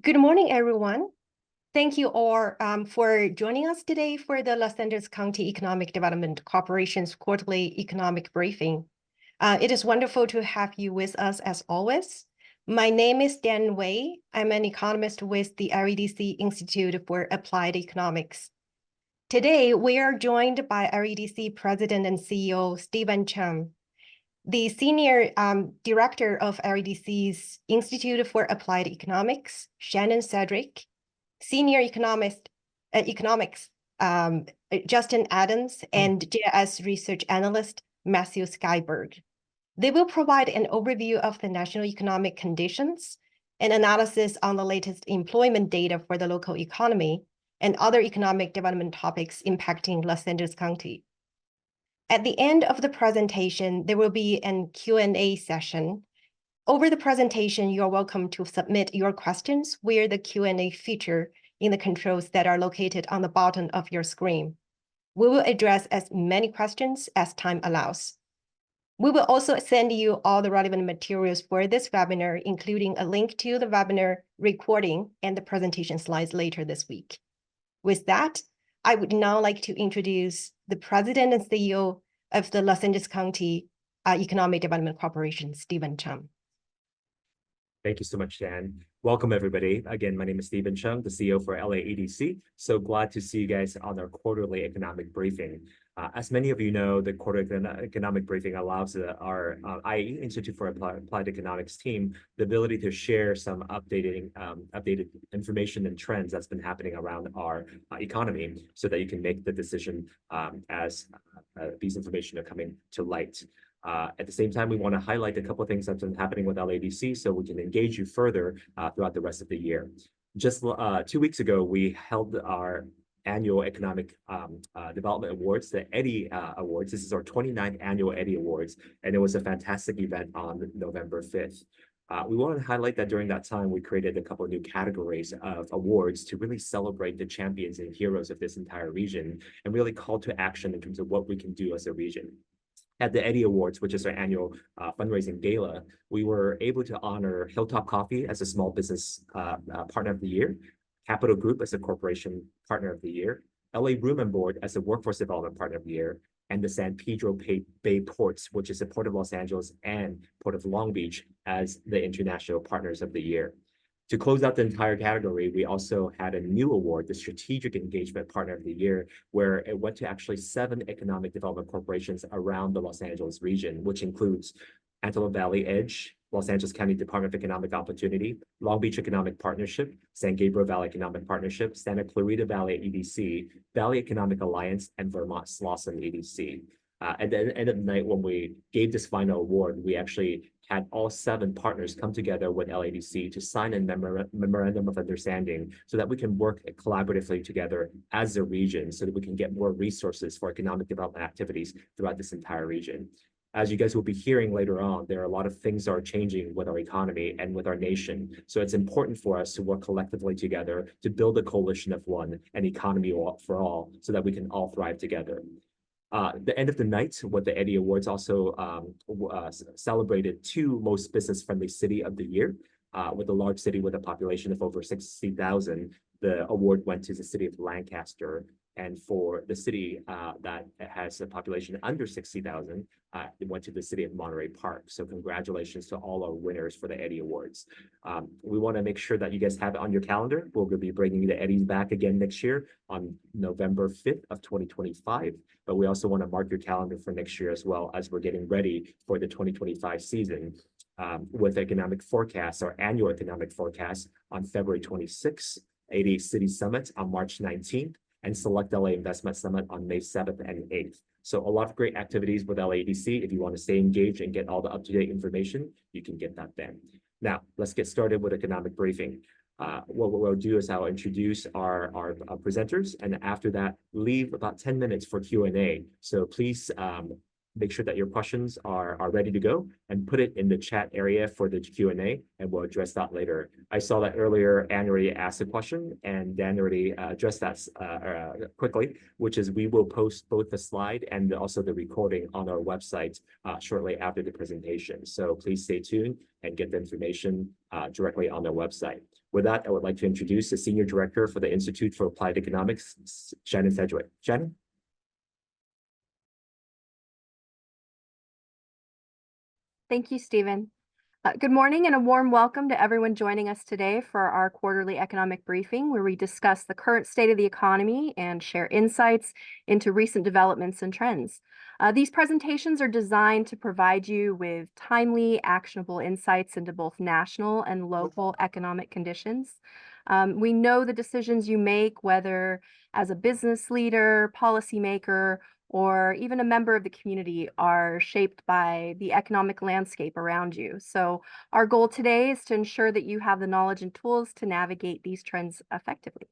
Good morning, everyone. Thank you all for joining us today for the Los Angeles County Economic Development Corporation's quarterly economic briefing. It is wonderful to have you with us as always. My name is Dan Wei. I'm an economist with the LADC Institute for Applied Economics. Today, we are joined by LADC President and CEO Stephen Chum, the Senior Director of LADC's Institute for Applied Economics, Shannon Cedric, Senior Economics, Justin Adams, and JS Research Analyst, Matthew Skyberg. They will provide an overview of the national economic conditions and analysis on the latest employment data for the local economy and other economic development topics impacting Los Angeles County. At the end of the presentation, there will be a Q&A session. Over the presentation, you're welcome to submit your questions via the Q&A feature in the controls that are located on the bottom of your screen. We will address as many questions as time allows. We will also send you all the relevant materials for this webinar, including a link to the webinar recording and the presentation slides later this week. With that, I would now like to introduce the President and CEO of the Los Angeles County Economic Development Corporation, Stephen Chum. Thank you so much, Dan. Welcome, everybody. Again, my name is Stephen Chum, the CEO for LAEDC. So glad to see you guys on our quarterly economic briefing. As many of you know, the quarterly economic briefing allows our IE, Institute for Applied Economics team, the ability to share some updated information and trends that's been happening around our economy so that you can make the decision as these information are coming to light. At the same time, we want to highlight a couple of things that's been happening with LADC so we can engage you further throughout the rest of the year. Just 2 weeks ago, we held our annual Economic Development Awards, the Eddie Awards. This is our 29th annual Eddie Awards, and it was a fantastic event on November 5th. We want to highlight that during that time, we created a couple of new categories of awards to really celebrate the champions and heroes of this entire region and really call to action in terms of what we can do as a region. At the Eddie Awards, which is our annual fundraising gala, we were able to honor Hilltop Coffee as a small business partner of the year, Capital Group as a corporation partner of the year, LA Room and Board as a workforce development partner of the year, and the San Pedro Bay Ports, which is the Port of Los Angeles and Port of Long Beach, as the international partners of the year. To close out the entire category, we also had a new award, the Strategic Engagement Partner of the Year, where it went to actually 7 economic development corporations around the Los Angeles region, which includes Antelope Valley Edge, Los Angeles County Department of Economic Opportunity, Long Beach Economic Partnership, San Gabriel Valley Economic Partnership, Santa Clarita Valley EDC, Valley Economic Alliance, and Vermont Slauson EDC. At the end of the night, when we gave this final award, we actually had all 7 partners come together with LADC to sign a memorandum of understanding so that we can work collaboratively together as a region so that we can get more resources for economic development activities throughout this entire region. As you guys will be hearing later on, there are a lot of things that are changing with our economy and with our nation. So it's important for us to work collectively together to build a coalition of one, an economy for all, so that we can all thrive together. The end of the night with the Eddie Awards also celebrated 2 most business-friendly city of the year. With a large city with a population of over 60,000, the award went to the city of Lancaster. And for the city that has a population under 60,000, it went to the city of Monterey Park. So congratulations to all our winners for the Eddie Awards. We want to make sure that you guys have it on your calendar. We're going to be bringing the Eddies back again next year on November 5th of 2025. But we also want to mark your calendar for next year as well as we're getting ready for the 2025 season with economic forecasts, our annual economic forecast on February 26th, 80 City Summit on March 19th, and Select LA Investment Summit on May 7th and 8th. So a lot of great activities with LADC. If you want to stay engaged and get all the up-to-date information, you can get that then. Now, let's get started with economic briefing. What we'll do is I'll introduce our presenters, and after that, leave about 10 minutes for Q&A. So please make sure that your questions are ready to go and put it in the chat area for the Q&A, and we'll address that later. I saw that earlier, Anne already asked a question, and Dan already addressed that quickly, which is we will post both the slide and also the recording on our website shortly after the presentation. So please stay tuned and get the information directly on their website. With that, I would like to introduce the Senior Director for the Institute for Applied Economics, Shannon Sedgwick. Shannon? Thank you, Stephen. Good morning and a warm welcome to everyone joining us today for our quarterly economic briefing, where we discuss the current state of the economy and share insights into recent developments and trends. These presentations are designed to provide you with timely, actionable insights into both national and local economic conditions. We know the decisions you make, whether as a business leader, policymaker, or even a member of the community, are shaped by the economic landscape around you. So our goal today is to ensure that you have the knowledge and tools to navigate these trends effectively.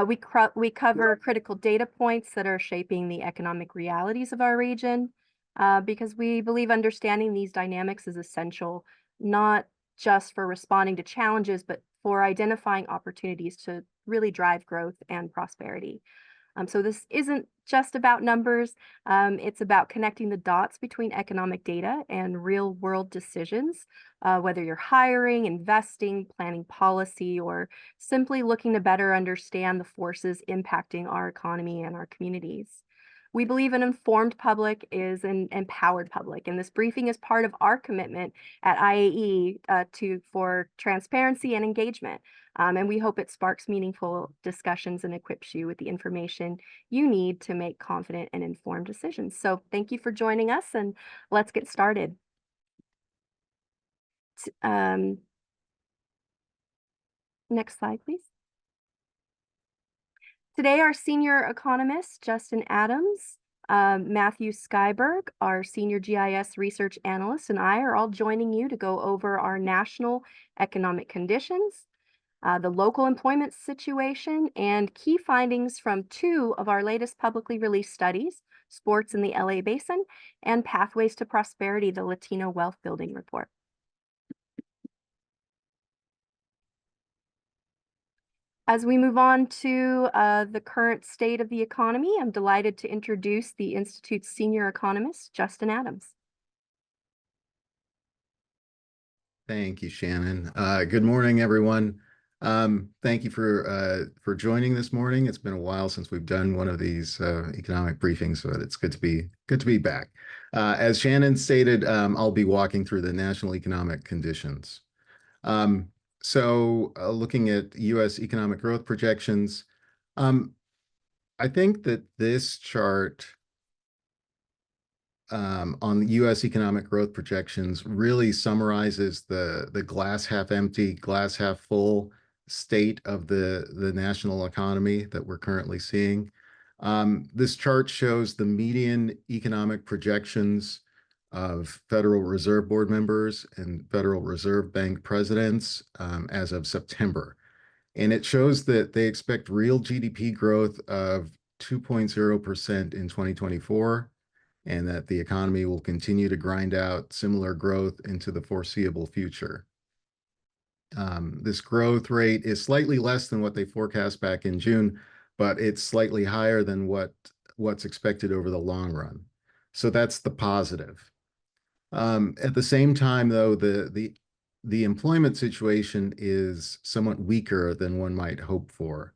We cover critical data points that are shaping the economic realities of our region, because we believe understanding these dynamics is essential, not just for responding to challenges, but for identifying opportunities to really drive growth and prosperity. So this isn't just about numbers. It's about connecting the dots between economic data and real world decisions, whether you're hiring, investing, planning policy, or simply looking to better understand the forces impacting our economy and our communities. We believe an informed public is an empowered public, and this briefing is part of our commitment at IAE for transparency and engagement. And we hope it sparks meaningful discussions and equips you with the information you need to make confident and informed decisions. So thank you for joining us, and let's get started. Next slide, please. Today, our senior economist, Justin Adams, Matthew Skyberg, our senior GIS research analyst, and I are all joining you to go over our national economic conditions, the local employment situation, and key findings from two of our latest publicly released studies, Sports in the LA Basin and Pathways to Prosperity, the Latino Wealth Building Report. As we move on to the current state of the economy, I'm delighted to introduce the Institute's senior economist, Justin Adams. Thank you, Shannon. Good morning, everyone. Thank you for joining this morning. It's been a while since we've done one of these economic briefings, so it's good to be back. As Shannon stated, I'll be walking through the national economic conditions. Looking at U.S. economic growth projections, I think that this chart on the U.S. economic growth projections really summarizes the glass half empty, glass half full state of the national economy that we're currently seeing. This chart shows the median economic projections of Federal Reserve Board members and Federal Reserve Bank presidents as of September. And it shows that they expect real GDP growth of 2.0% in 2024, and that the economy will continue to grind out similar growth into the foreseeable future. This growth rate is slightly less than what they forecast back in June, but it's slightly higher than what's expected over the long run. So that's the positive. At the same time, though, the employment situation is somewhat weaker than one might hope for.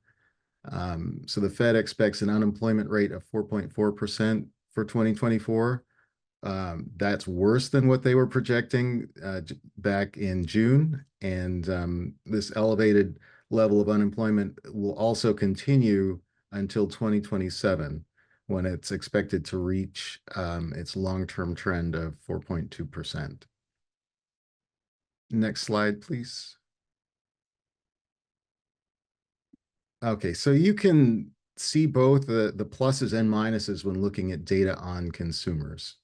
So the Fed expects an unemployment rate of 4.4% for 2024. That's worse than what they were projecting back in June. And this elevated level of unemployment will also continue until 2027, when it's expected to reach its long-term trend of 4.2%. Next slide, please. Okay, so you can see both the pluses and minuses when looking at data on consumers.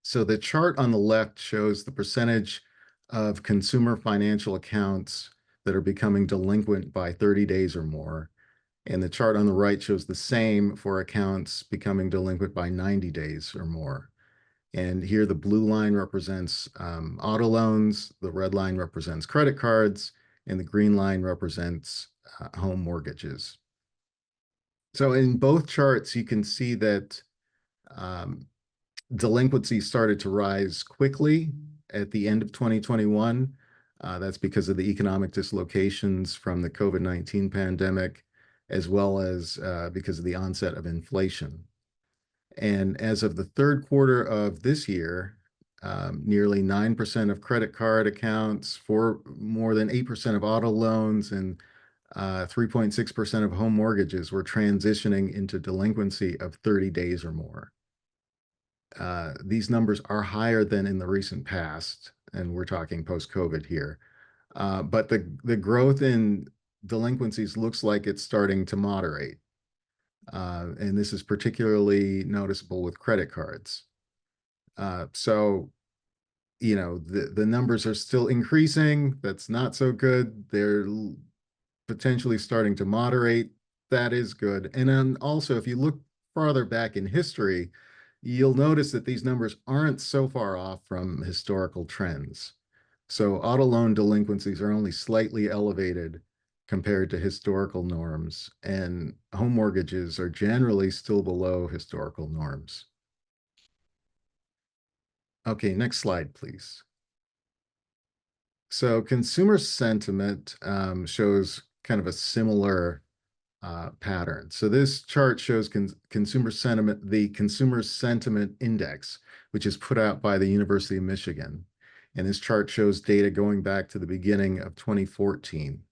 So the chart on the left shows the percentage of consumer financial accounts that are becoming delinquent by 30 days or more. And the chart on the right shows the same for accounts becoming delinquent by 90 days or more. And here the blue line represents auto loans, the red line represents credit cards, and the green line represents home mortgages. So in both charts, you can see that delinquency started to rise quickly at the end of 2021. That's because of the economic dislocations from the COVID-19 pandemic, as well as because of the onset of inflation. And as of the third quarter of this year, nearly 9% of credit card accounts, for more than 8% of auto loans, and 3.6% of home mortgages were transitioning into delinquency of 30 days or more. These numbers are higher than in the recent past, and we're talking post-COVID here. But the growth in delinquencies looks like it's starting to moderate. And this is particularly noticeable with credit cards. So, you know, the numbers are still increasing. That's not so good. They're potentially starting to moderate. That is good. And then also, if you look farther back in history, you'll notice that these numbers aren't so far off from historical trends. So auto loan delinquencies are only slightly elevated compared to historical norms, and home mortgages are generally still below historical norms. Okay, next slide, please. So consumer sentiment shows kind of a similar pattern. So this chart shows consumer sentiment, the Consumer Sentiment Index, which is put out by the University of Michigan. And this chart shows data going back to the beginning of 2014.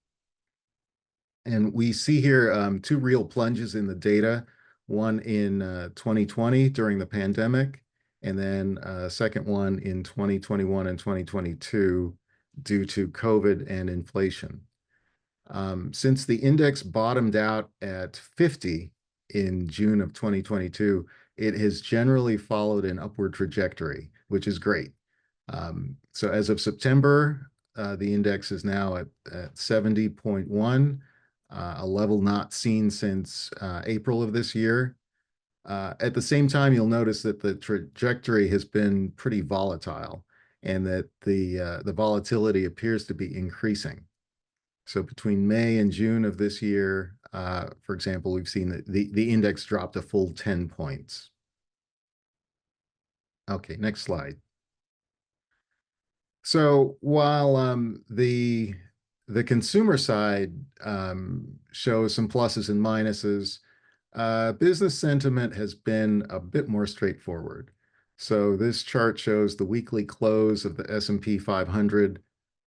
And we see here two real plunges in the data, one in 2020 during the pandemic, and then a second one in 2021 and 2022 due to COVID and inflation. Since the index bottomed out at 50 in June of 2022, it has generally followed an upward trajectory, which is great. So as of September, the index is now at 70.1, a level not seen since April of this year. At the same time, you'll notice that the trajectory has been pretty volatile, and that the volatility appears to be increasing. So between May and June of this year, for example, we've seen that the index dropped a full 10 points. Okay, next slide. So while the consumer side shows some pluses and minuses, business sentiment has been a bit more straightforward. So this chart shows the weekly close of the S&P 500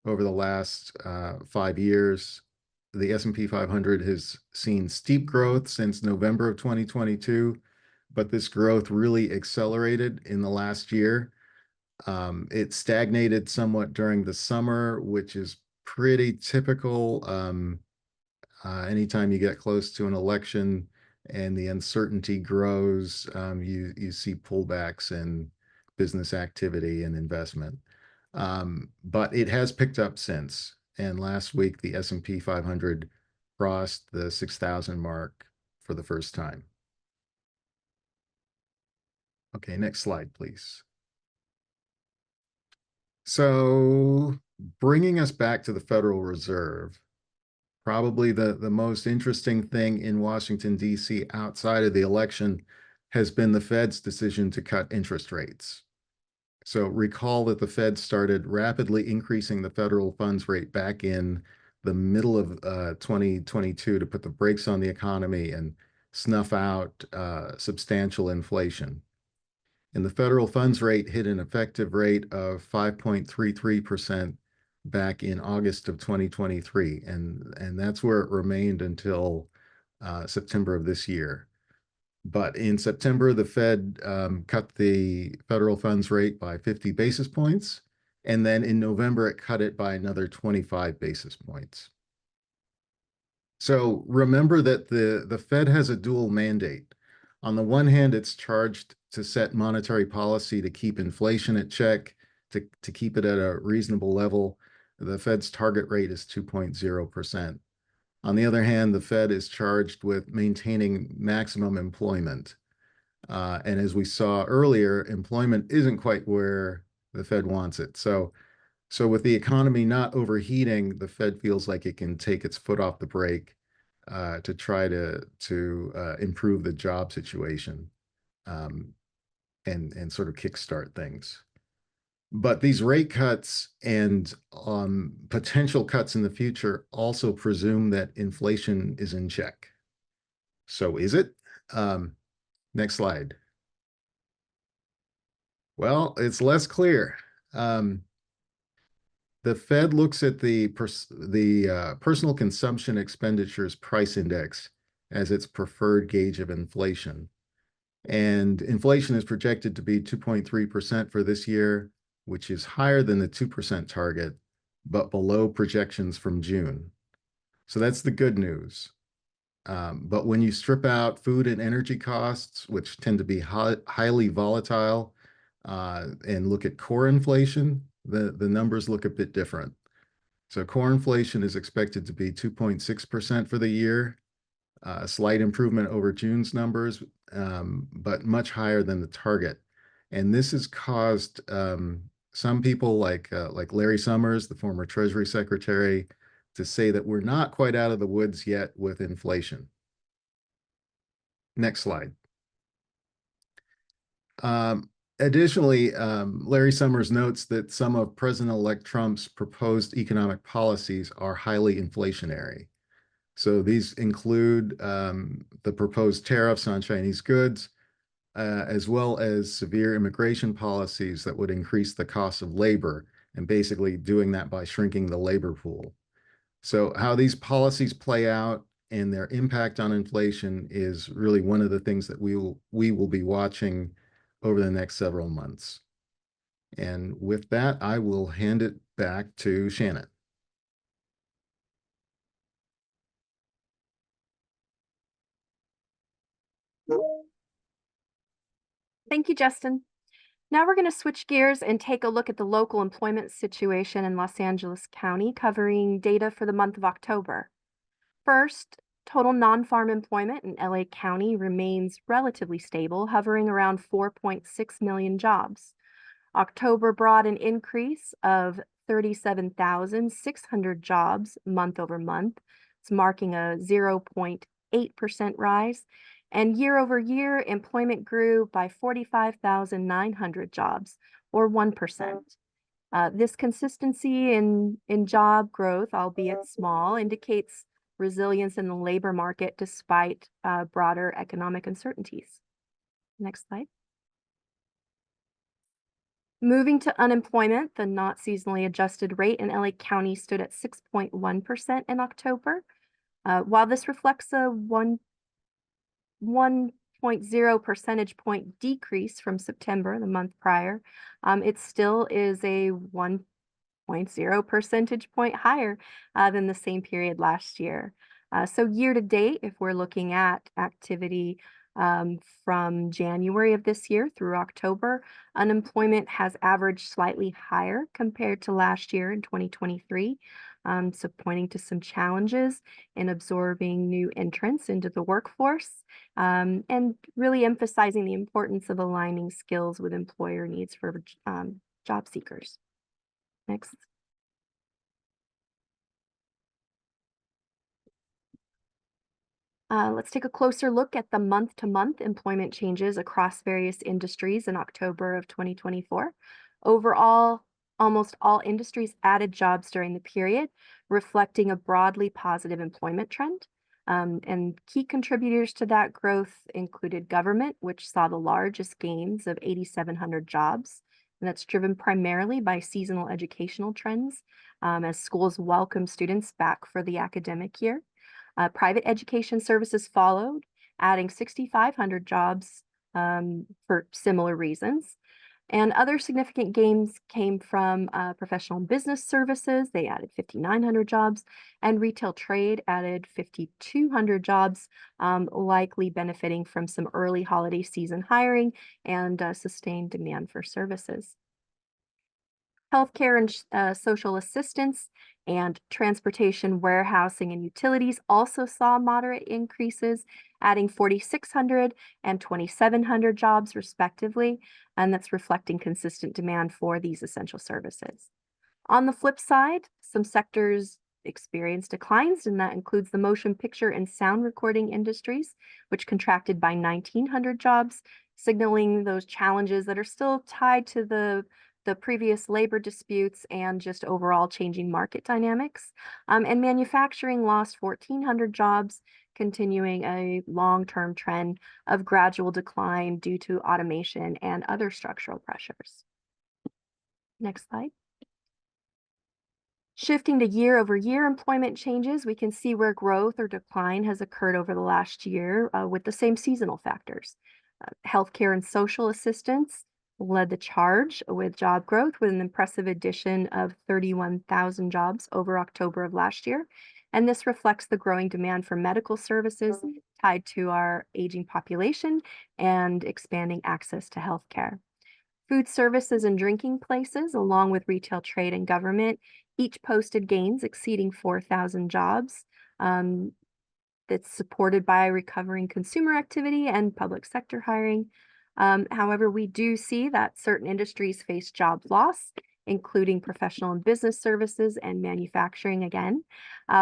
over the last 5 years. The S&P 500 has seen steep growth since November of 2022, but this growth really accelerated in the last year. It stagnated somewhat during the summer, which is pretty typical. Anytime you get close to an election and the uncertainty grows, you see pullbacks in business activity and investment. But it has picked up since. And last week, the S&P 500 crossed the 6,000 mark for the first time. Okay, next slide, please. So bringing us back to the Federal Reserve, probably the most interesting thing in Washington, D.C. outside of the election has been the Fed's decision to cut interest rates. So recall that the Fed started rapidly increasing the federal funds rate back in the middle of 2022 to put the brakes on the economy and snuff out substantial inflation. And the federal funds rate hit an effective rate of 5.33% back in August of 2023. And that's where it remained until September of this year. But in September, the Fed cut the federal funds rate by 50 basis points. And then in November, it cut it by another 25 basis points. So remember that the Fed has a dual mandate. On the one hand, it's charged to set monetary policy to keep inflation at check, to keep it at a reasonable level. The Fed's target rate is 2.0%. On the other hand, the Fed is charged with maintaining maximum employment. And as we saw earlier, employment isn't quite where the Fed wants it. So with the economy not overheating, the Fed feels like it can take its foot off the brake to try to improve the job situation and sort of kickstart things. But these rate cuts and potential cuts in the future also presume that inflation is in check. So is it? Next slide. Well, it's less clear. The Fed looks at the personal consumption expenditures price index as its preferred gauge of inflation. And inflation is projected to be 2.3% for this year, which is higher than the 2% target, but below projections from June. So that's the good news. But when you strip out food and energy costs, which tend to be highly volatile, and look at core inflation, the numbers look a bit different. So core inflation is expected to be 2.6% for the year, a slight improvement over June's numbers, but much higher than the target. And this has caused some people like Larry Summers, the former Treasury Secretary, to say that we're not quite out of the woods yet with inflation. Next slide. Additionally, Larry Summers notes that some of President-elect Trump's proposed economic policies are highly inflationary. So these include the proposed tariffs on Chinese goods, as well as severe immigration policies that would increase the cost of labor, and basically doing that by shrinking the labor pool. So how these policies play out and their impact on inflation is really one of the things that we will be watching over the next several months. And with that, I will hand it back to Shannon. Thank you, Justin. Now we're going to switch gears and take a look at the local employment situation in Los Angeles County, covering data for the month of October. First, total non-farm employment in LA County remains relatively stable, hovering around 4.6 million jobs. October brought an increase of 37,600 jobs month over month. It's marking a 0.8% rise. And year over year, employment grew by 45,900 jobs, or 1%. This consistency in job growth, albeit small, indicates resilience in the labor market despite broader economic uncertainties. Next slide. Moving to unemployment, the not seasonally adjusted rate in LA County stood at 6.1% in October. While this reflects a 1.0 percentage point decrease from September, the month prior, it still is a 1.0 percentage point higher than the same period last year. So year to date, if we're looking at activity from January of this year through October, unemployment has averaged slightly higher compared to last year in 2023. So pointing to some challenges in absorbing new entrants into the workforce, and really emphasizing the importance of aligning skills with employer needs for job seekers. Next. Let's take a closer look at the month-to-month employment changes across various industries in October of 2024. Overall, almost all industries added jobs during the period, reflecting a broadly positive employment trend. And key contributors to that growth included government, which saw the largest gains of 8,700 jobs. And that's driven primarily by seasonal educational trends, as schools welcome students back for the academic year. Private education services followed, adding 6,500 jobs for similar reasons. And other significant gains came from professional and business services. They added 5,900 jobs, and retail trade added 5,200 jobs, likely benefiting from some early holiday season hiring and sustained demand for services. Healthcare and social assistance and transportation, warehousing, and utilities also saw moderate increases, adding 4,600 and 2,700 jobs respectively, and that's reflecting consistent demand for these essential services. On the flip side, some sectors experienced declines, and that includes the motion picture and sound recording industries, which contracted by 1,900 jobs, signaling those challenges that are still tied to the the previous labor disputes and just overall changing market dynamics. And manufacturing lost 1,400 jobs, continuing a long-term trend of gradual decline due to automation and other structural pressures. Next slide. Shifting to year-over-year employment changes, we can see where growth or decline has occurred over the last year with the same seasonal factors. Healthcare and social assistance led the charge with job growth with an impressive addition of 31,000 jobs over October of last year. And this reflects the growing demand for medical services tied to our aging population and expanding access to healthcare. Food services and drinking places, along with retail trade and government, each posted gains exceeding 4,000 jobs. That's supported by recovering consumer activity and public sector hiring. However, we do see that certain industries face job loss, including professional and business services and manufacturing again.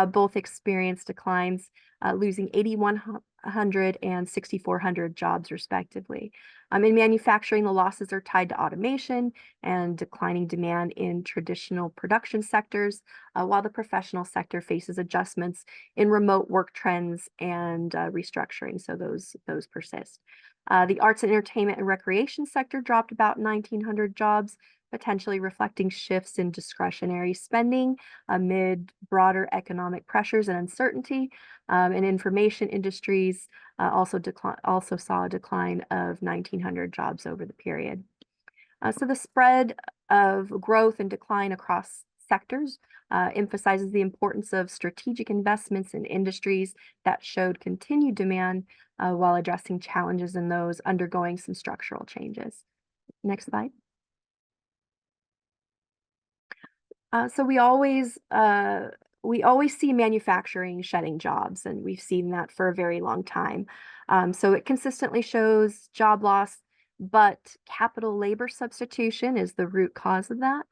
Both experienced declines, losing 8,100 and 6,400 jobs respectively. In manufacturing, the losses are tied to automation and declining demand in traditional production sectors, while the professional sector faces adjustments in remote work trends and restructuring, so those persist. The arts and entertainment and recreation sector dropped about 1,900 jobs, potentially reflecting shifts in discretionary spending amid broader economic pressures and uncertainty. And information industries also saw a decline of 1,900 jobs over the period. So the spread of growth and decline across sectors emphasizes the importance of strategic investments in industries that showed continued demand while addressing challenges in those undergoing some structural changes. Next slide. So we always see manufacturing shedding jobs, and we've seen that for a very long time. So it consistently shows job loss, but capital labor substitution is the root cause of that.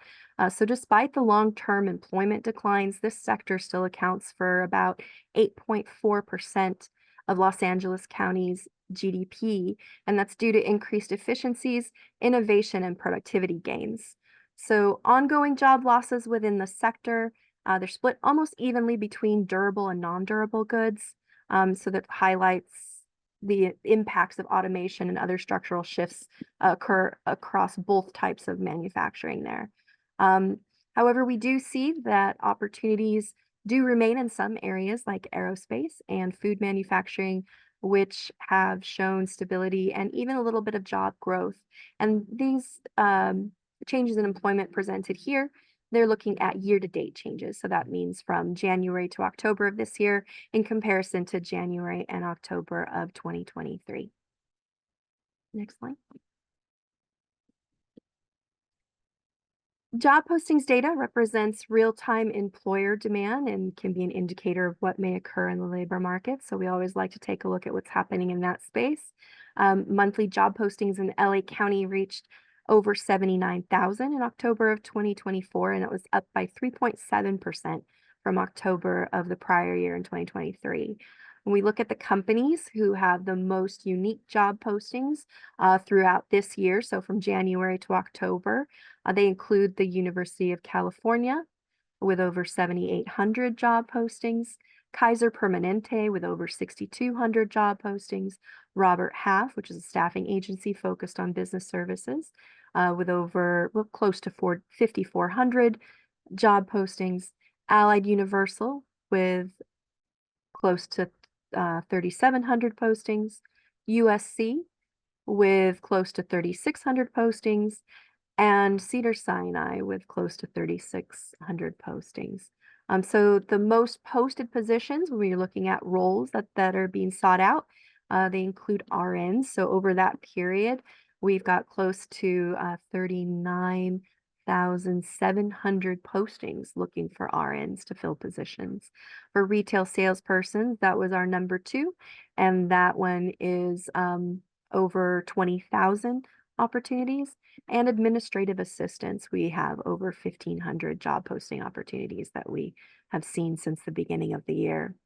So despite the long-term employment declines, this sector still accounts for about 8.4% of Los Angeles County's GDP, and that's due to increased efficiencies, innovation, and productivity gains. So ongoing job losses within the sector, they're split almost evenly between durable and non-durable goods. So that highlights the impacts of automation and other structural shifts occur across both types of manufacturing there. However, we do see that opportunities do remain in some areas like aerospace and food manufacturing, which have shown stability and even a little bit of job growth. And these changes in employment presented here, they're looking at year-to-date changes. So that means from January to October of this year in comparison to January and October of 2023. Next slide. Job postings data represents real-time employer demand and can be an indicator of what may occur in the labor market. So we always like to take a look at what's happening in that space. Monthly job postings in LA County reached over 79,000 in October of 2024, and it was up by 3.7% from October of the prior year in 2023. When we look at the companies who have the most unique job postings throughout this year, so from January to October, they include the University of California with over 7,800 job postings, Kaiser Permanente with over 6,200 job postings, Robert Half, which is a staffing agency focused on business services, with close to 5,400 job postings, Allied Universal with close to 3,700 postings, USC with close to 3,600 postings, and Cedars-Sinai with close to 3,600 postings. So the most posted positions when we're looking at roles that are being sought out, they include RNs. So over that period, we've got close to 39,700 postings looking for RNs to fill positions. For retail salespersons, that was our number 2, and that one is over 20,000 opportunities. And administrative assistants, we have over 1,500 job posting opportunities that we have seen since the beginning of the year.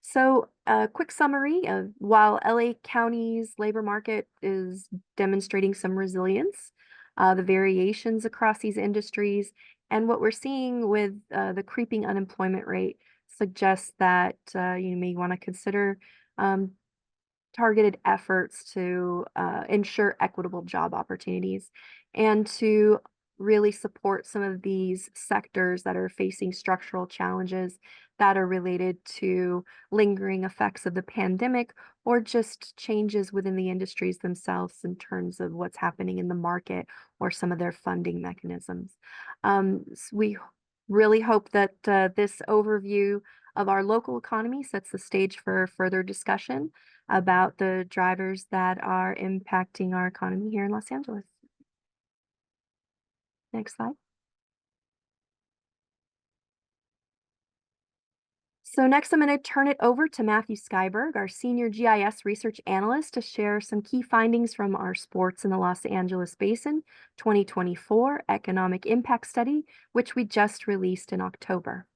So a quick summary of while LA County's labor market is demonstrating some resilience, the variations across these industries. And what we're seeing with the creeping unemployment rate suggests that you may want to consider targeted efforts to ensure equitable job opportunities and to really support some of these sectors that are facing structural challenges that are related to lingering effects of the pandemic or just changes within the industries themselves in terms of what's happening in the market or some of their funding mechanisms. We really hope that this overview of our local economy sets the stage for further discussion about the drivers that are impacting our economy here in Los Angeles. Next slide. So next, I'm going to turn it over to Matthew Skyberg, our Senior GIS Research Analyst, to share some key findings from our Sports in the Los Angeles Basin 2024 Economic Impact Study, which we just released in October.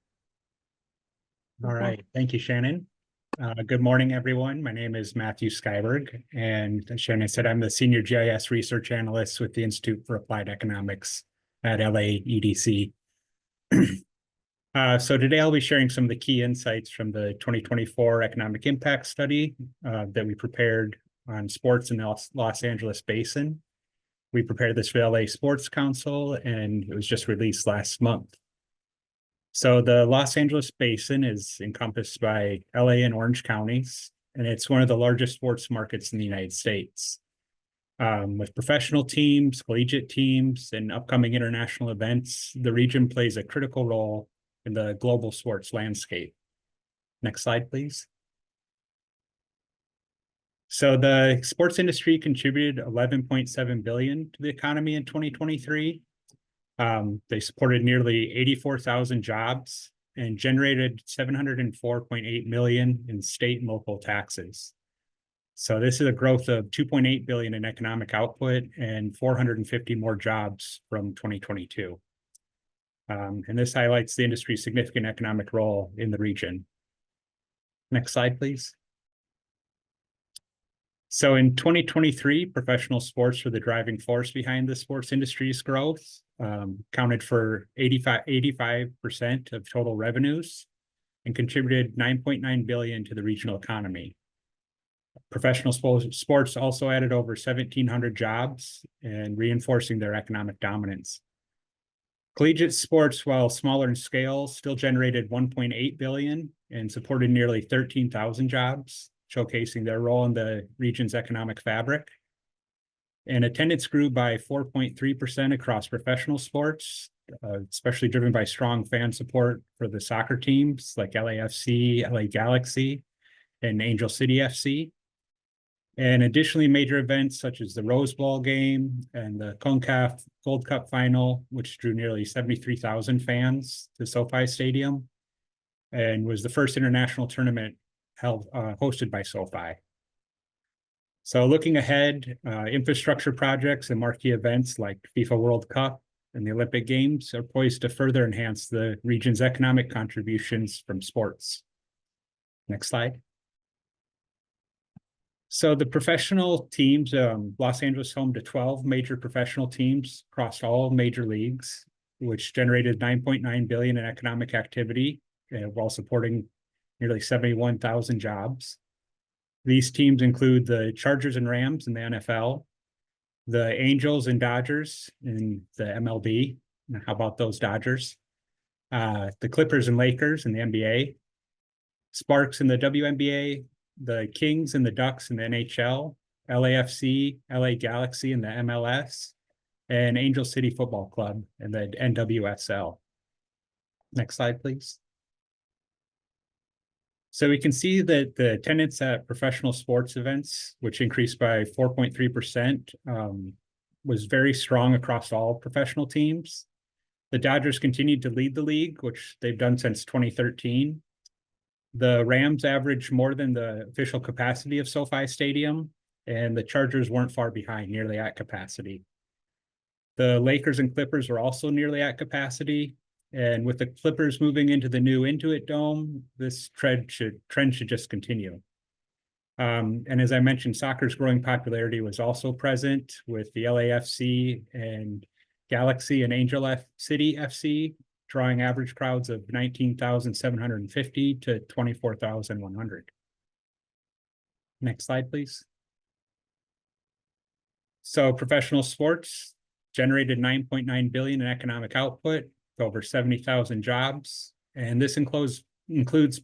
All right. Thank you, Shannon. Good morning, everyone. My name is Matthew Skyberg, and as Shannon said, I'm the Senior GIS Research Analyst with the Institute for Applied Economics at LA EDC. So today I'll be sharing some of the key insights from the 2024 Economic Impact Study that we prepared on sports in the Los Angeles Basin. We prepared this for LA Sports Council, and it was just released last month. So the Los Angeles Basin is encompassed by LA and Orange counties, and it's one of the largest sports markets in the United States. With professional teams, collegiate teams, and upcoming international events, the region plays a critical role in the global sports landscape. Next slide, please. So the sports industry contributed $11.7 billion to the economy in 2023. They supported nearly 84,000 jobs and generated $704.8 million in state and local taxes. So this is a growth of $2.8 billion in economic output and 450 more jobs from 2022. And this highlights the industry's significant economic role in the region. Next slide, please. So in 2023, professional sports were the driving force behind the sports industry's growth, accounted for 85% of total revenues and contributed $9.9 billion to the regional economy. Professional sports also added over 1,700 jobs and reinforcing their economic dominance. Collegiate sports, while smaller in scale, still generated $1.8 billion and supported nearly 13,000 jobs, showcasing their role in the region's economic fabric. And attendance grew by 4.3% across professional sports, especially driven by strong fan support for the soccer teams like LAFC, LA Galaxy, and Angel City FC. And additionally, major events such as the Rose Bowl game and the CONCACAF Gold Cup final, which drew nearly 73,000 fans to SoFi Stadium, and was the first international tournament hosted by SoFi. So looking ahead, infrastructure projects and marquee events like FIFA World Cup and the Olympic Games are poised to further enhance the region's economic contributions from sports. Next slide. So the professional teams, Los Angeles home to 12 major professional teams across all major leagues, which generated $9.9 billion in economic activity while supporting nearly 71,000 jobs. These teams include the Chargers and Rams in the NFL, the Angels and Dodgers in the MLB. How about those Dodgers? The Clippers and Lakers in the NBA, Sparks in the WNBA, the Kings and the Ducks in the NHL, LAFC, LA Galaxy in the MLS, and Angel City Football Club in the NWSL. Next slide, please. So we can see that the attendance at professional sports events, which increased by 4.3%, was very strong across all professional teams. The Dodgers continued to lead the league, which they've done since 2013. The Rams averaged more than the official capacity of SoFi Stadium, and the Chargers weren't far behind, nearly at capacity. The Lakers and Clippers were also nearly at capacity, and with the Clippers moving into the new Intuit Dome, this trend should just continue. And as I mentioned, soccer's growing popularity was also present with the LAFC and Galaxy and Angel City FC drawing average crowds of 19,750 to 24,100. Next slide, please. So professional sports generated 9.9 billion in economic output, over 70,000 jobs. And this includes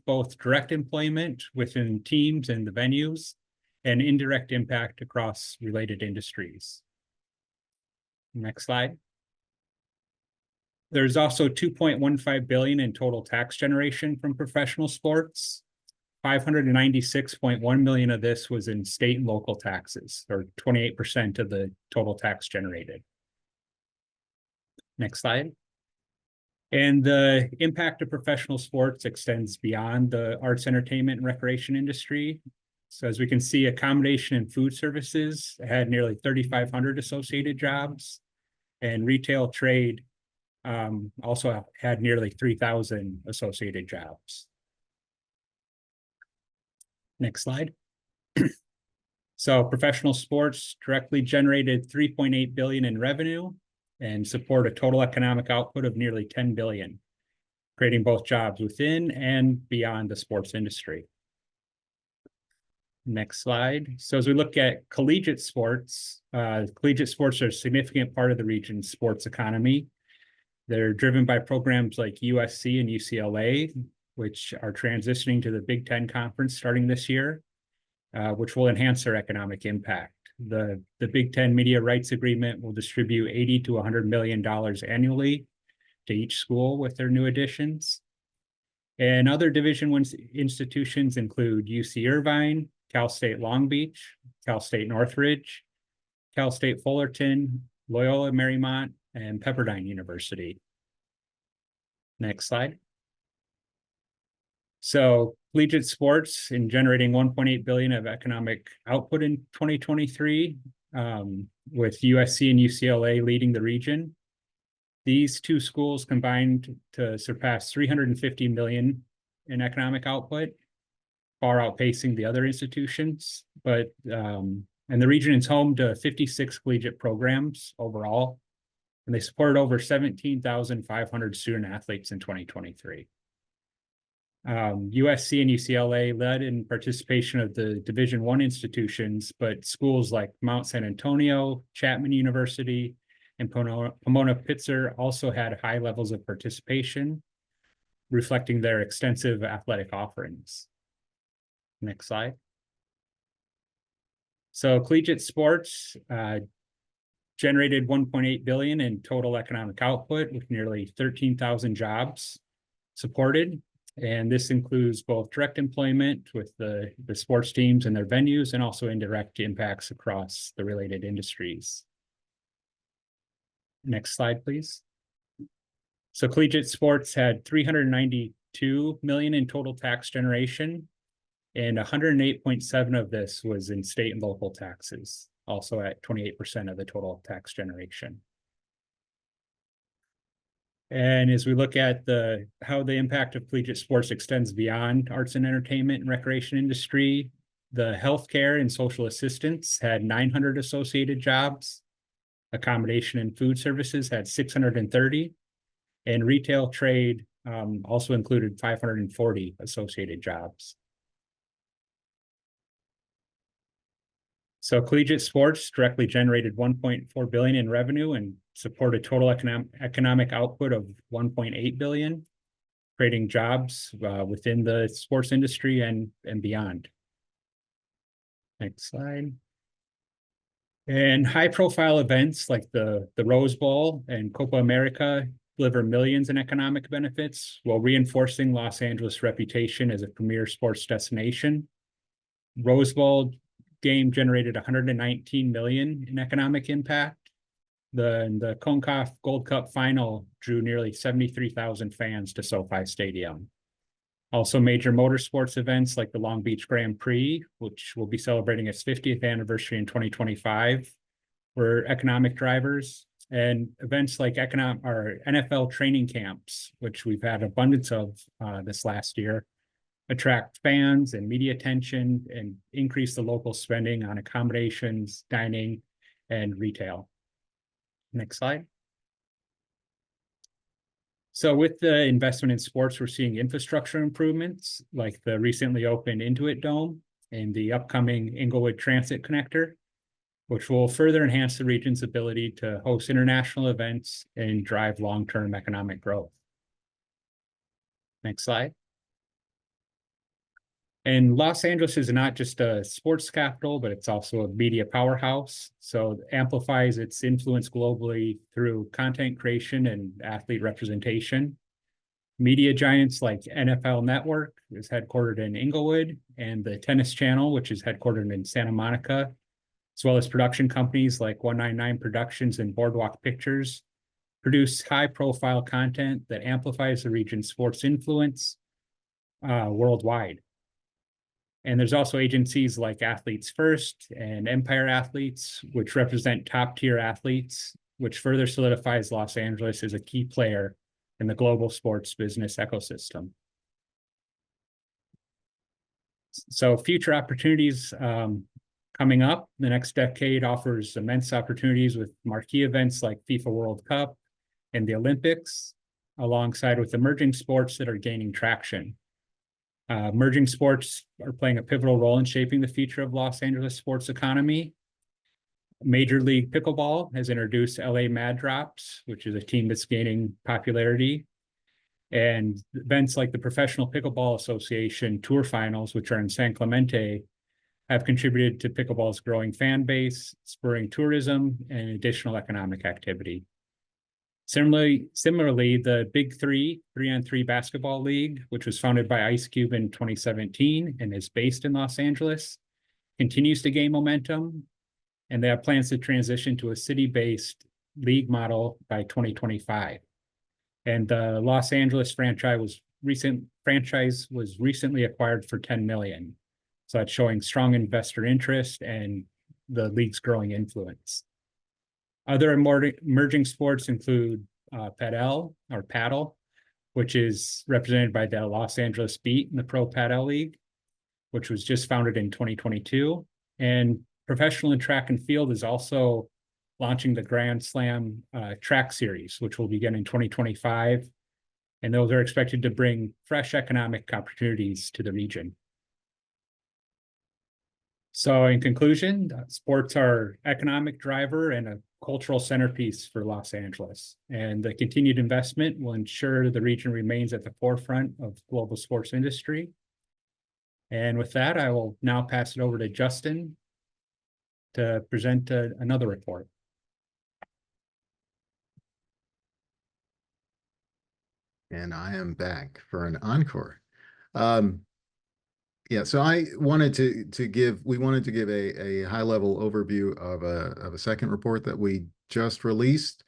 both direct employment within teams and the venues and indirect impact across related industries. Next slide. There's also 2.15 billion in total tax generation from professional sports. 596.1 million of this was in state and local taxes, or 28% of the total tax generated. Next slide. And the impact of professional sports extends beyond the arts, entertainment, and recreation industry. So as we can see, accommodation and food services had nearly 3,500 associated jobs, and retail trade also had nearly 3,000 associated jobs. Next slide. So professional sports directly generated 3.8 billion in revenue and support a total economic output of nearly 10 billion, creating both jobs within and beyond the sports industry. Next slide. So as we look at collegiate sports are a significant part of the region's sports economy. They're driven by programs like USC and UCLA, which are transitioning to the Big Ten Conference starting this year, which will enhance their economic impact. The Big Ten Media Rights Agreement will distribute $80 to $100 million annually to each school with their new additions. And other Division I institutions include UC Irvine, Cal State Long Beach, Cal State Northridge, Cal State Fullerton, Loyola Marymount, and Pepperdine University. Next slide. So collegiate sports in generating 1.8 billion of economic output in 2023, with USC and UCLA leading the region. These two schools combined to surpass 350 million in economic output, far outpacing the other institutions. But and the region is home to 56 collegiate programs overall, and they supported over 17,500 student athletes in 2023. USC and UCLA led in participation of the Division I institutions, but schools like Mount San Antonio, Chapman University, and Pomona-Pitzer also had high levels of participation, reflecting their extensive athletic offerings. Next slide. So collegiate sports generated 1.8 billion in total economic output with nearly 13,000 jobs supported. And this includes both direct employment with the sports teams and their venues, and also indirect impacts across the related industries. Next slide, please. So collegiate sports had 392 million in total tax generation, and 108.7 of this was in state and local taxes, also at 28% of the total tax generation. And as we look at how the impact of collegiate sports extends beyond arts and entertainment and recreation industry, the healthcare and social assistance had 900 associated jobs. Accommodation and food services had 630, and retail trade also included 540 associated jobs. So collegiate sports directly generated 1.4 billion in revenue and supported total economic output of 1.8 billion, creating jobs within the sports industry and beyond. Next slide. And high-profile events like the Rose Bowl and Copa America deliver millions in economic benefits while reinforcing Los Angeles' reputation as a premier sports destination. Rose Bowl game generated 119 million in economic impact. The CONCACAF Gold Cup final drew nearly 73,000 fans to SoFi Stadium. Also, major motorsports events like the Long Beach Grand Prix, which will be celebrating its 50th anniversary in 2025, were economic drivers. And events like NFL training camps, which we've had abundance of this last year, attract fans and media attention, and increase the local spending on accommodations, dining, and retail. Next slide. So with the investment in sports, we're seeing infrastructure improvements like the recently opened Intuit Dome and the upcoming Inglewood Transit Connector, which will further enhance the region's ability to host international events and drive long-term economic growth. Next slide. And Los Angeles is not just a sports capital, but it's also a media powerhouse. So it amplifies its influence globally through content creation and athlete representation. Media giants like NFL Network is headquartered in Inglewood, and the Tennis Channel, which is headquartered in Santa Monica, as well as production companies like 199 Productions and Boardwalk Pictures, produce high-profile content that amplifies the region's sports influence worldwide. And there's also agencies like Athletes First and Empire Athletes, which represent top-tier athletes, which further solidifies Los Angeles as a key player in the global sports business ecosystem. So future opportunities coming up, the next decade offers immense opportunities with marquee events like FIFA World Cup and the Olympics, alongside with emerging sports that are gaining traction. Emerging sports are playing a pivotal role in shaping the future of Los Angeles sports economy. Major League Pickleball has introduced LA Mad Drops, which is a team that's gaining popularity. And events like the Professional Pickleball Association Tour Finals, which are in San Clemente, have contributed to pickleball's growing fan base, spurring tourism and additional economic activity. Similarly, the Big Three 3-on-3 basketball league, which was founded by Ice Cube in 2017 and is based in Los Angeles, continues to gain momentum, and they have plans to transition to a city-based league model by 2025. And the Los Angeles franchise was recently acquired for $10 million. So that's showing strong investor interest and the league's growing influence. Other emerging sports include Padel, which is represented by the Los Angeles Beat in the Pro Padel League, which was just founded in 2022. And professional in track and field is also launching the Grand Slam track series, which will begin in 2025. And those are expected to bring fresh economic opportunities to the region. So in conclusion, sports are economic driver and a cultural centerpiece for Los Angeles. And the continued investment will ensure the region remains at the forefront of global sports industry. And with that, I will now pass it over to Justin to present another report. And I am back for an encore. Yeah, so I wanted to give a high-level overview of a second report that we just released.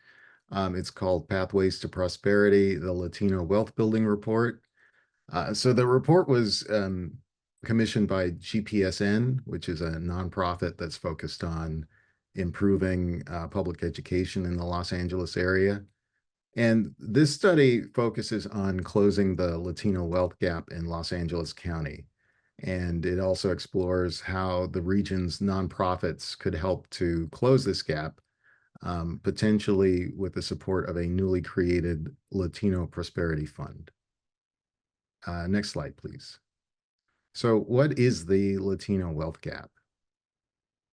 It's called Pathways to Prosperity, the Latino Wealth Building Report. So the report was commissioned by GPSN, which is a nonprofit that's focused on improving public education in the Los Angeles area. And this study focuses on closing the Latino wealth gap in Los Angeles County. And it also explores how the region's nonprofits could help to close this gap, potentially with the support of a newly created Latino Prosperity Fund. Next slide, please. So what is the Latino wealth gap?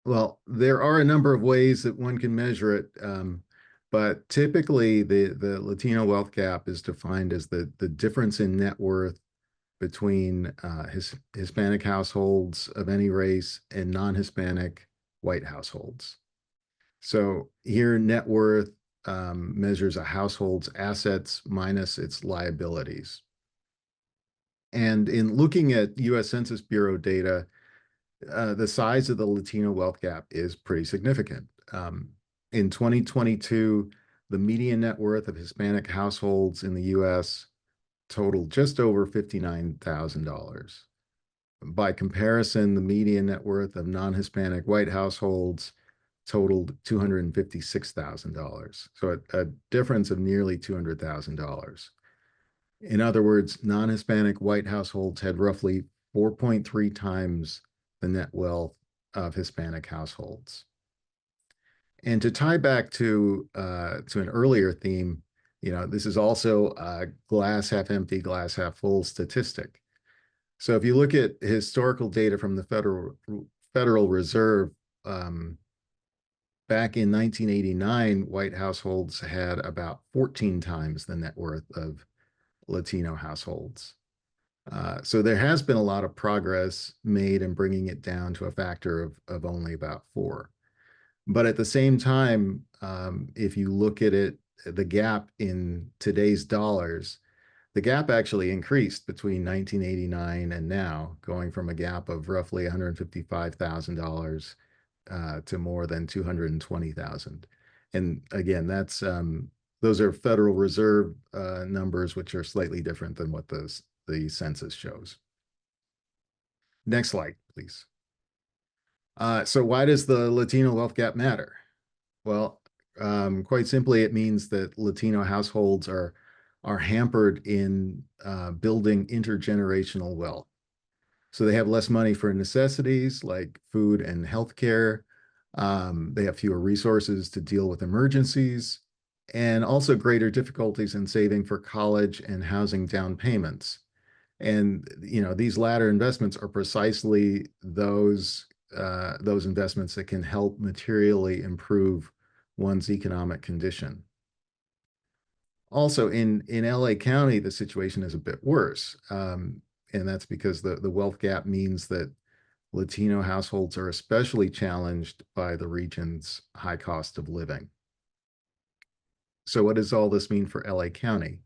Well, there are a number of ways that one can measure it, but typically the Latino wealth gap is defined as the difference in net worth between Hispanic households of any race and non-Hispanic white households. So here net worth measures a household's assets minus its liabilities. And in looking at US Census Bureau data, the size of the Latino wealth gap is pretty significant. In 2022, the median net worth of Hispanic households in the US totaled just over $59,000. By comparison, the median net worth of non-Hispanic white households totaled $256,000. So a difference of nearly $200,000. In other words, non-Hispanic white households had roughly 4.3 times the net wealth of Hispanic households. And to tie back to an earlier theme, this is also a glass half empty, glass half full statistic. So if you look at historical data from the Federal Reserve, back in 1989, white households had about 14 times the net worth of Latino households. So there has been a lot of progress made in bringing it down to a factor of only about 4. But at the same time, if you look at it, the gap in today's dollars, the gap actually increased between 1989 and now, going from a gap of roughly $155,000 to more than $220,000. And again, those are Federal Reserve numbers, which are slightly different than what the census shows. Next slide, please. So why does the Latino wealth gap matter? Well, quite simply, it means that Latino households are hampered in building intergenerational wealth. So they have less money for necessities like food and healthcare. They have fewer resources to deal with emergencies, and also greater difficulties in saving for college and housing down payments. And these latter investments are precisely those investments that can help materially improve one's economic condition. Also, in LA County, the situation is a bit worse. And that's because the wealth gap means that Latino households are especially challenged by the region's high cost of living. So what does all this mean for LA County?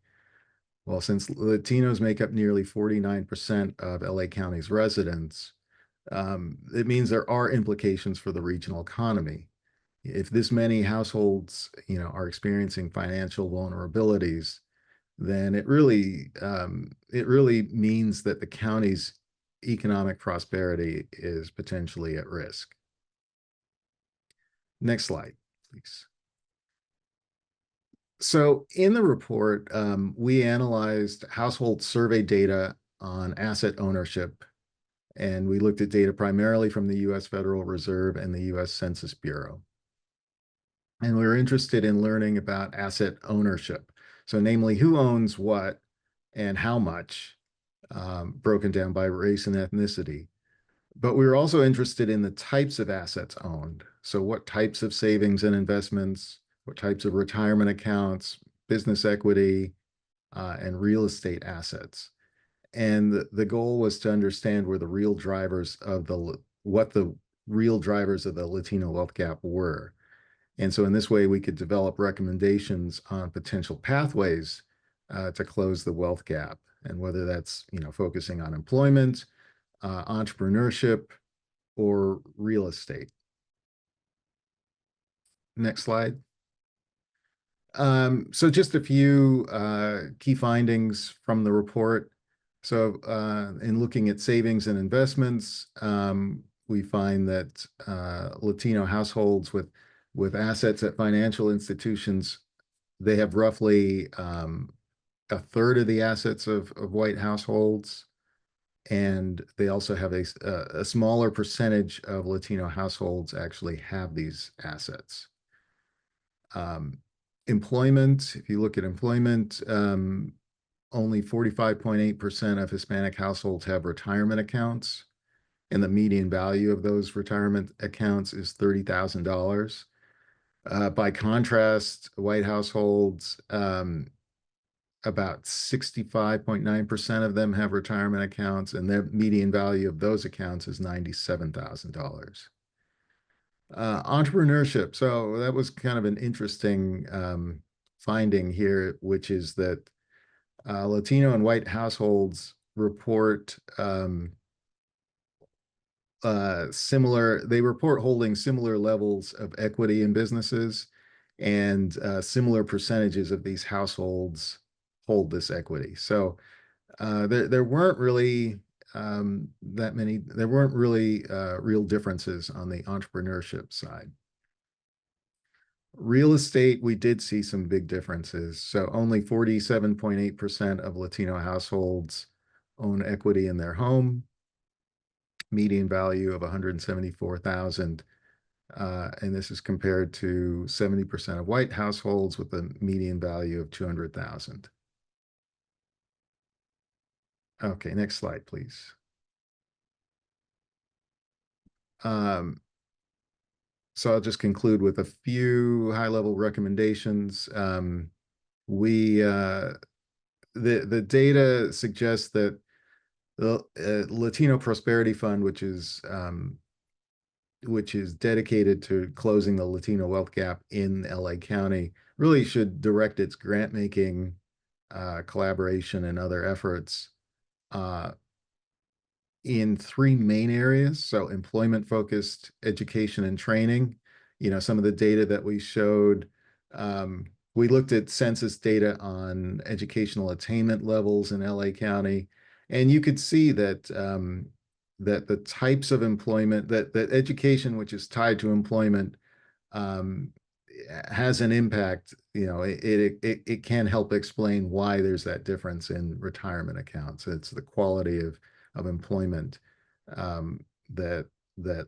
Well, since Latinos make up nearly 49% of LA County's residents, it means there are implications for the regional economy. If this many households, are experiencing financial vulnerabilities, then it really means that the county's economic prosperity is potentially at risk. Next slide, please. So in the report, we analyzed household survey data on asset ownership, and we looked at data primarily from the U.S. Federal Reserve and the U.S. Census Bureau. And we were interested in learning about asset ownership. So namely, who owns what and how much, broken down by race and ethnicity. But we were also interested in the types of assets owned. So what types of savings and investments, what types of retirement accounts, business equity, and real estate assets. And the goal was to understand what the real drivers of the Latino wealth gap were. And so in this way, we could develop recommendations on potential pathways to close the wealth gap, and whether that's focusing on employment, entrepreneurship, or real estate. Next slide. So just a few key findings from the report. So in looking at savings and investments, we find that Latino households with assets at financial institutions, they have roughly a third of the assets of white households. And they also have a smaller percentage of Latino households actually have these assets. Employment, if you look at employment, only 45.8% of Hispanic households have retirement accounts, and the median value of those retirement accounts is $30,000. By contrast, white households, about 65.9% of them have retirement accounts, and their median value of those accounts is $97,000. Entrepreneurship. So that was kind of an interesting finding here, which is that Latino and white households report they report holding similar levels of equity in businesses, and similar percentages of these households hold this equity. So there weren't really real differences on the entrepreneurship side. Real estate, we did see some big differences. So only 47.8% of Latino households own equity in their home, median value of 174,000. And this is compared to 70% of white households with a median value of 200,000. Okay, next slide, please. So I'll just conclude with a few high-level recommendations. The data suggests that the Latino Prosperity Fund, which is dedicated to closing the Latino wealth gap in LA County, really should direct its grant-making, collaboration, and other efforts in three main areas. So employment-focused education and training. Some of the data that we showed, we looked at census data on educational attainment levels in LA County, and you could see that that the types of employment, that education which is tied to employment has an impact. It can help explain why there's that difference in retirement accounts. It's the quality of employment that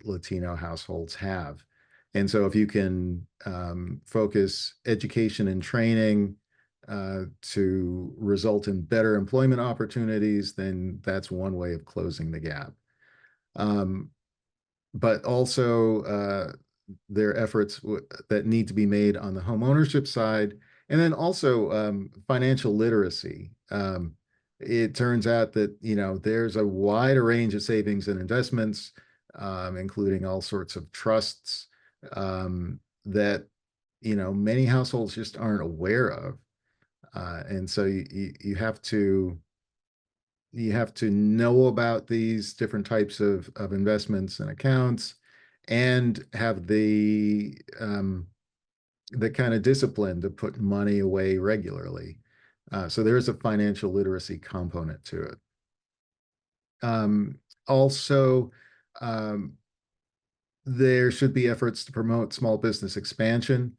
Latino households have. And so if you can focus education and training to result in better employment opportunities, then that's one way of closing the gap. But also there are efforts that need to be made on the home ownership side, and then also financial literacy. It turns out that there's a wider range of savings and investments, including all sorts of trusts that many households just aren't aware of, and so you have to know about these different types of investments and accounts, and have the kind of discipline to put money away regularly. So there is a financial literacy component to it. Also, there should be efforts to promote small business expansion.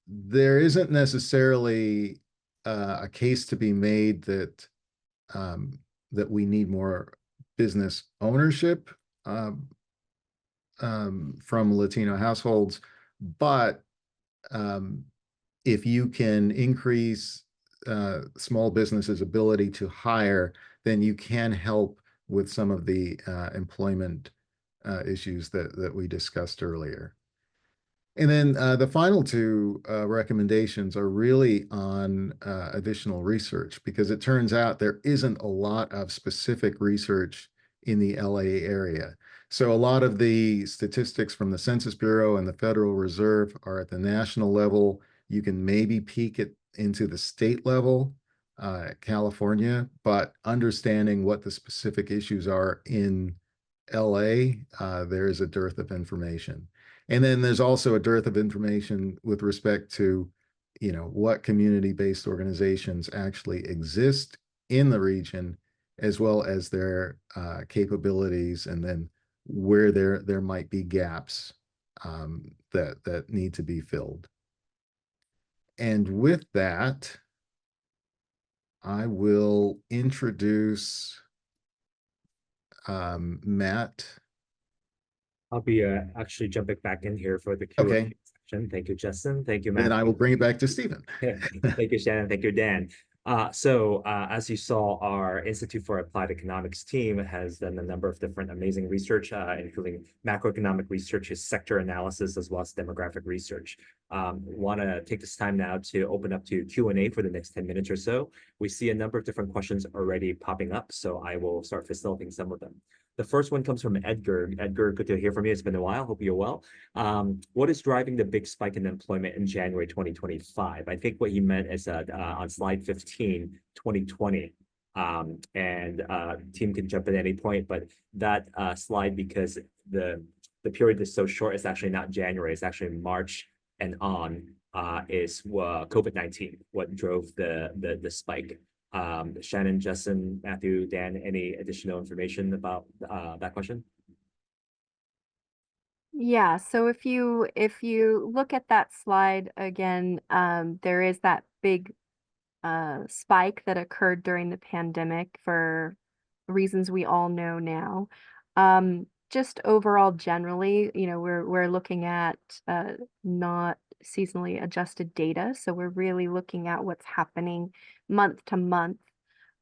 There isn't necessarily a case to be made that we need more business ownership from Latino households, but if you can increase small businesses' ability to hire, then you can help with some of the employment issues that we discussed earlier. And then the final two recommendations are really on additional research, because it turns out there isn't a lot of specific research in the LA area. So a lot of the statistics from the Census Bureau and the Federal Reserve are at the national level. You can maybe peek into the state level, California, but understanding what the specific issues are in LA, there is a dearth of information. And then there's also a dearth of information with respect to, what community-based organizations actually exist in the region, as well as their capabilities, and then where there might be gaps that need to be filled. And with that, I will introduce Matt. I'll be actually jumping back in here for the Q&A Okay. section. Thank you, Justin. Thank you, Matt. Then I will bring it back to Stephen. Thank you, Shannon. Thank you, Dan. So as you saw, our Institute for Applied Economics team has done a number of different amazing research, including macroeconomic research, sector analysis, as well as demographic research. Want to take this time now to open up to Q&A for the next 10 minutes or so. We see a number of different questions already popping up, so I will start facilitating some of them. The first one comes from Edgar. Edgar, good to hear from you. It's been a while. Hope you're well. What is driving the big spike in employment in January 2025? I think what he meant is on slide 15, 2020. Team can jump at any point, but that slide, because the period is so short, it's actually not January, it's actually March and on, is COVID-19, what drove the spike. Shannon, Justin, Matthew, Dan, any additional information about that question? Yeah, so if you look at that slide again, there is that big spike that occurred during the pandemic for reasons we all know now. Just overall, generally, we're looking at not seasonally adjusted data, so we're really looking at what's happening month to month.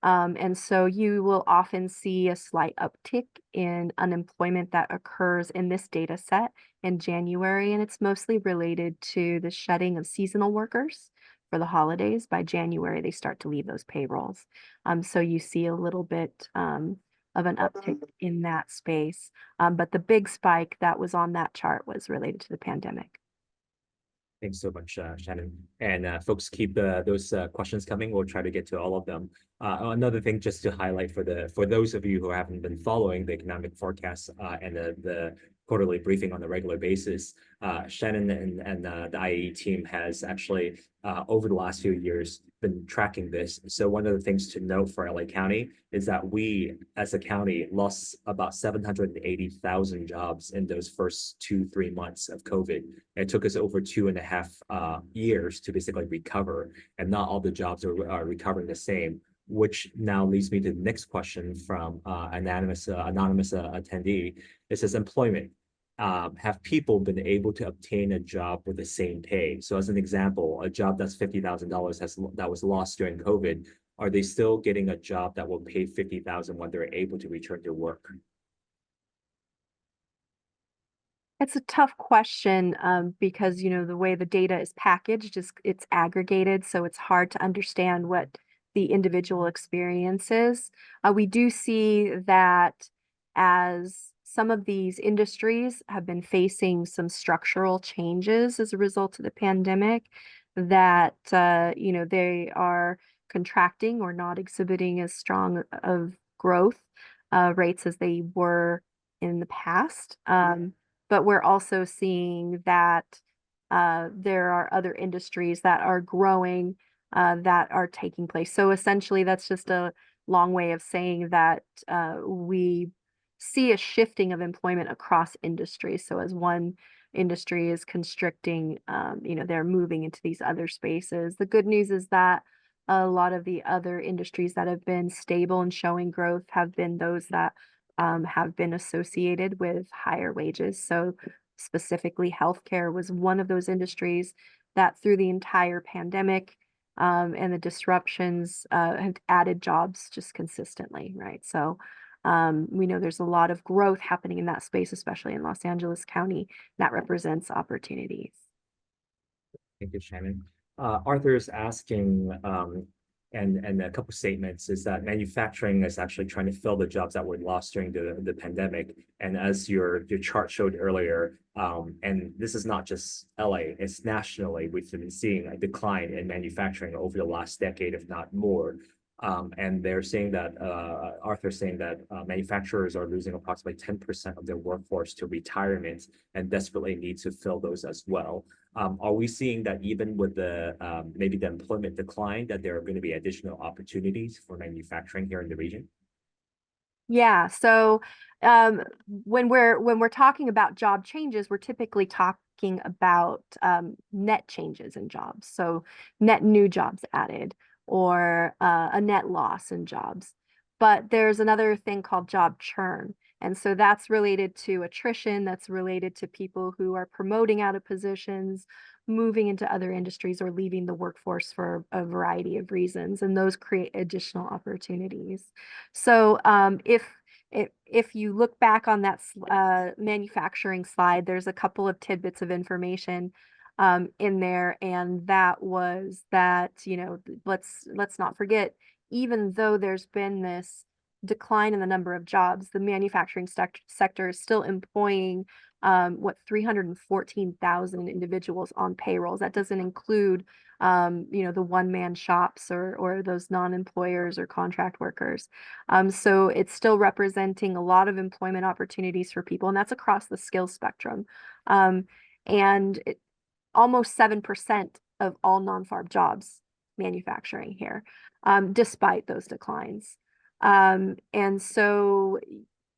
And so you will often see a slight uptick in unemployment that occurs in this data set in January, and it's mostly related to the shedding of seasonal workers for the holidays. By January, they start to leave those payrolls. So you see a little bit of an uptick in that space. But the big spike that was on that chart was related to the pandemic. Thanks so much, Shannon. And folks, keep those questions coming. We'll try to get to all of them. Another thing just to highlight for those of you who haven't been following the economic forecasts and the quarterly briefing on a regular basis, Shannon and the IAE team has actually over the last few years been tracking this. So one of the things to note for LA County is that we as a county lost about 780,000 jobs in those first 2-3 months of COVID. It took us over 2.5 years to basically recover, and not all the jobs are recovering the same, which now leads me to the next question from anonymous attendee. It says employment. Have people been able to obtain a job with the same pay? So as an example, a job that's $50,000 that was lost during COVID, are they still getting a job that will pay $50,000 when they're able to return to work? It's a tough question because the way the data is packaged it's aggregated, so it's hard to understand what the individual experience is. We do see that as some of these industries have been facing some structural changes as a result of the pandemic, that they are contracting or not exhibiting as strong of growth rates as they were in the past. But we're also seeing that there are other industries that are growing that are taking place. So essentially, that's just a long way of saying that we see a shifting of employment across industries. So as one industry is constricting, they're moving into these other spaces. The good news is that a lot of the other industries that have been stable and showing growth have been those that have been associated with higher wages. So specifically, healthcare was one of those industries that through the entire pandemic and the disruptions have added jobs just consistently, right? So we know there's a lot of growth happening in that space, especially in Los Angeles County, that represents opportunities. Thank you, Shannon. Arthur is asking, and a couple statements is that manufacturing is actually trying to fill the jobs that were lost during the pandemic. And as your chart showed earlier, and this is not just LA, it's nationally, we've been seeing a decline in manufacturing over the last decade, if not more. And they're saying that, Arthur's saying that manufacturers are losing approximately 10% of their workforce to retirement and desperately need to fill those as well. Are we seeing that even with the maybe the employment decline, that there are going to be additional opportunities for manufacturing here in the region? Yeah, so when we're talking about job changes, we're typically talking about net changes in jobs. So net new jobs added or a net loss in jobs. But there's another thing called job churn. And so that's related to attrition, that's related to people who are promoting out of positions, moving into other industries, or leaving the workforce for a variety of reasons. And those create additional opportunities. So if you look back on that manufacturing slide, there's a couple of tidbits of information in there, and that was that, let's not forget, even though there's been this decline in the number of jobs, the manufacturing sector is still employing 314,000 individuals on payrolls. That doesn't include the one-man shops or those non-employers or contract workers. So it's still representing a lot of employment opportunities for people, and that's across the skills spectrum. And almost 7% of all non-farm jobs manufacturing here, despite those declines. And so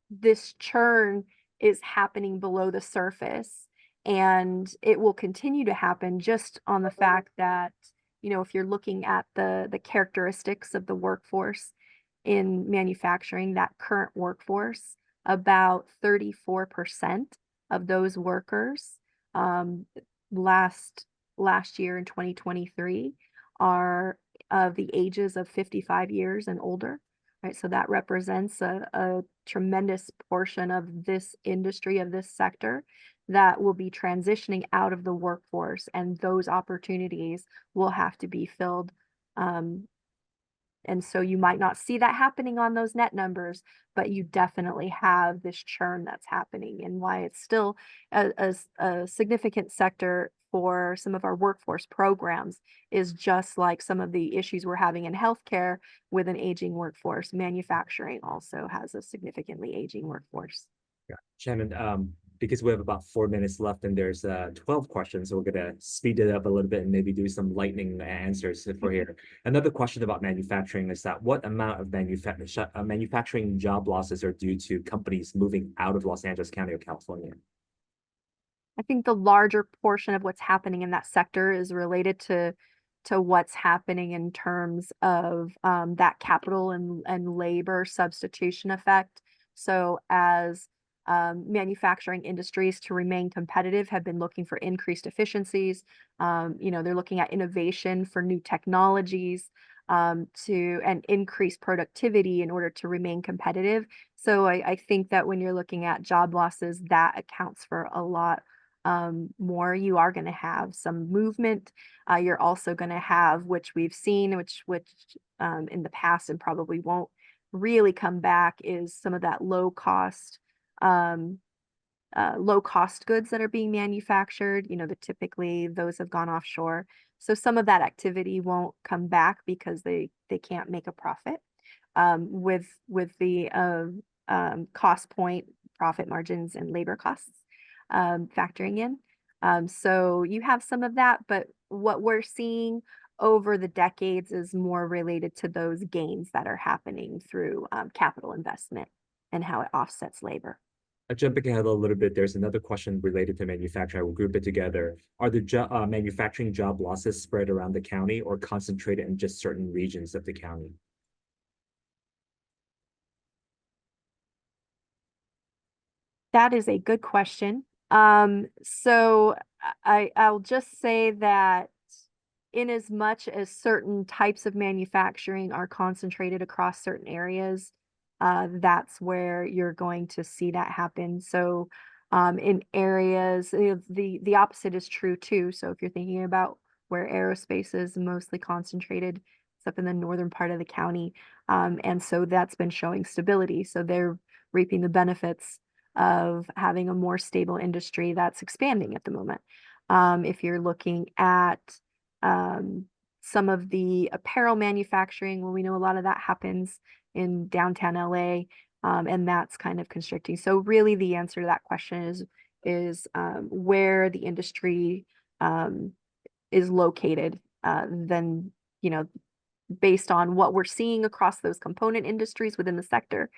this churn is happening below the surface. And it will continue to happen just on the fact that, if you're looking at the characteristics of the workforce in manufacturing, that current workforce, about 34% of those workers last year in 2023 are of the ages of 55 years and older, right? So that represents a tremendous portion of this industry, of this sector, that will be transitioning out of the workforce, and those opportunities will have to be filled. And so you might not see that happening on those net numbers, but you definitely have this churn that's happening, and why it's still a significant sector for some of our workforce programs is just like some of the issues we're having in healthcare with an aging workforce. Manufacturing also has a significantly aging workforce. Yeah, Shannon, because we have about 4 minutes left and there's 12 questions, so we're gonna speed it up a little bit and maybe do some lightning answers if we're here. Another question about manufacturing is that what amount of manufacturing job losses are due to companies moving out of Los Angeles County or California? I think the larger portion of what's happening in that sector is related to what's happening in terms of that capital and labor substitution effect. So as manufacturing industries, to remain competitive, have been looking for increased efficiencies. They're looking at innovation for new technologies and increase productivity in order to remain competitive. So I think that when you're looking at job losses, that accounts for a lot more. You are going to have some movement. You're also going to have, which we've seen, which in the past and probably won't really come back, is some of that low cost goods that are being manufactured. Typically those have gone offshore. So some of that activity won't come back because they can't make a profit with the cost point, profit margins, and labor costs factoring in. So you have some of that, but what we're seeing over the decades is more related to those gains that are happening through capital investment and how it offsets labor. Jumping ahead a little bit, there's another question related to manufacturing. I will group it together. Are the manufacturing job losses spread around the county or concentrated in just certain regions of the county? That is a good question. So I'll just say that in as much as certain types of manufacturing are concentrated across certain areas, that's where you're going to see that happen. So in areas, the opposite is true too. So if you're thinking about where aerospace is mostly concentrated, it's up in the northern part of the county. And so that's been showing stability. So they're reaping the benefits of having a more stable industry that's expanding at the moment. If you're looking at some of the apparel manufacturing, well, we know a lot of that happens in downtown LA, and that's kind of constricting. So really the answer to that question is where the industry is located, then, based on what we're seeing across those component industries within the sector,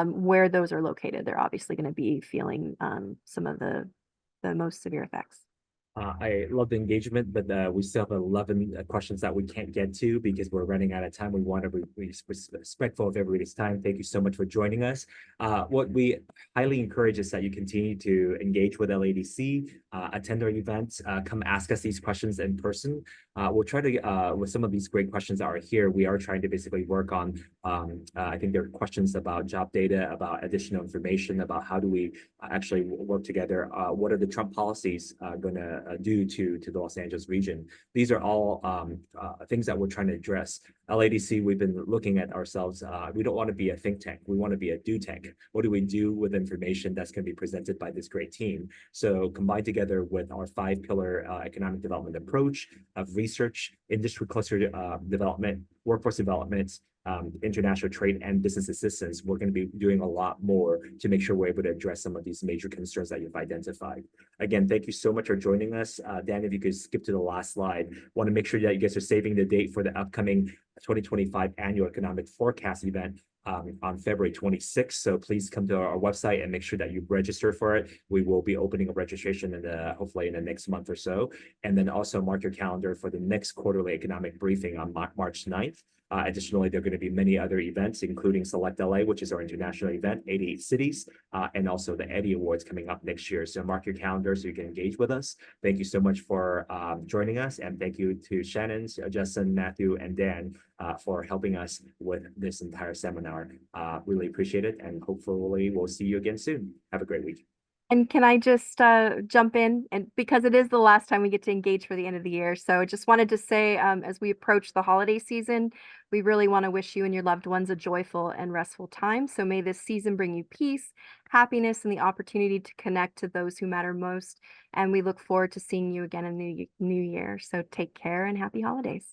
where those are located, they're obviously going to be feeling some of the most severe effects. I love the engagement, but we still have 11 questions that we can't get to because we're running out of time. We want to be respectful of everybody's time. Thank you so much for joining us. What we highly encourage is that you continue to engage with LADC, attend our events, come ask us these questions in person. We'll try to, with some of these great questions that are here, we are trying to basically work on, I think there are questions about job data, about additional information, about how do we actually work together. What are the Trump policies going to do to the Los Angeles region? These are all things that we're trying to address. LADC, we've been looking at ourselves. We don't want to be a think tank. We want to be a do tank. What do we do with information that's going to be presented by this great team? So combined together with our 5-pillar economic development approach of research, industry cluster development, workforce development, international trade, and business assistance, we're going to be doing a lot more to make sure we're able to address some of these major concerns that you've identified. Again, thank you so much for joining us. Dan, if you could skip to the last slide. Want to make sure that you guys are saving the date for the upcoming 2025 annual economic forecast event. on February 26th. So please come to our website and make sure that you register for it. We will be opening a registration hopefully in the next month or so. And then also mark your calendar for the next quarterly economic briefing on March 9th. Additionally, there are going to be many other events, including Select LA, which is our international event, 88 cities, and also the Eddie Awards coming up next year. So mark your calendar so you can engage with us. Thank you so much for joining us. And thank you to Shannon, Justin, Matthew, and Dan for helping us with this entire seminar. Really appreciate it. And hopefully we'll see you again soon. Have a great week. And can I just jump in? And because it is the last time we get to engage for the end of the year. So I just wanted to say, as we approach the holiday season, we really want to wish you and your loved ones a joyful and restful time. So may this season bring you peace, happiness, and the opportunity to connect to those who matter most. And we look forward to seeing you again in the new year. So take care and happy holidays.